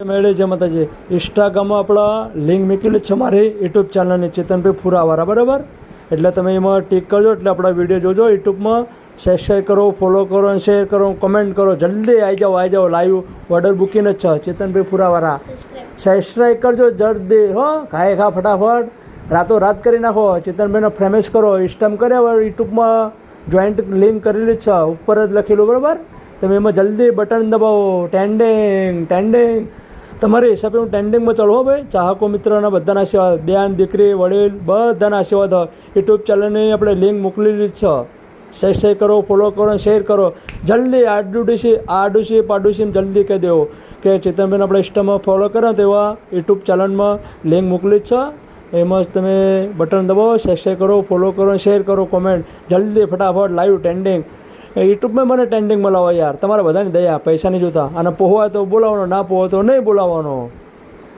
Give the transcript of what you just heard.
મેળે જય માતાજી. ઇન્સ્ટાગ્રામમાં આપણા લિંક મૂકેલી છે મારી યુટ્યુબ ચેનલની ચેતનભાઈ ફુરાવાળા, બરાબર. એટલે તમે એમાં ટિક કરજો એટલે આપણા વિડીયો જોજો. યુટ્યુબમાં સબસ્ક્રાઈબ કરો, ફોલો કરો અને શેર કરો, કમેન્ટ કરો. જલ્દી આવી જાઓ લાઈવ ઓર્ડર બુકિંગ જ છે. ચેતનભાઈ ફુરાવાળા સબસ્ક્રાઈબ કરજો જલ્દી હો. ખા ફટાફટ રાતો રાત કરી નાખો. ચેતનભાઈનો ફેમસ કરો. ઇન્સ્ટામ કર્યા યુટ્યુબમાં જોઈન્ટ લિંક કરેલી જ છે, ઉપર જ લખેલું, બરાબર. તમે એમાં જલ્દી બટન દબાવો. ટ્રેન્ડિંગ તમારી હિસાબે હું ટ્રેન્ડિંગમાં ચાલો હો ભાઈ. ચાહકો મિત્રોના બધાના આશીર્વાદ, બેન દીકરી વડીલ બધાના આશીર્વાદ. યુટ્યુબ ચેનલની આપણે લિંક મોકલેલી જ છે. સબસ્ક્રાઈબ કરો, ફોલો કરો, શેર કરો. જલ્દી પાડોશી જલ્દી કહી દેવો કે ચેતનભાઈને આપણે ઇન્સ્ટામાં ફોલો કરો તો એવા યુટ્યુબ ચેનલમાં લિંક મોકલી જ છે. એમાં જ તમે બટન દબાવો, સબસ્ક્રાઈબ કરો, ફોલો કરો, શેર કરો, કોમેન્ટ જલ્દી ફટાફટ લાઈવ ટ્રેન્ડિંગ. યુટ્યુબમાં મને ટ્રેન્ડિંગ બોલાવો યાર, તમારા બધાની દયા. પૈસા નહીં જોતા. અને પોહવા તો બોલાવવાનો, ના પોહો તો નહીં બોલાવવાનો.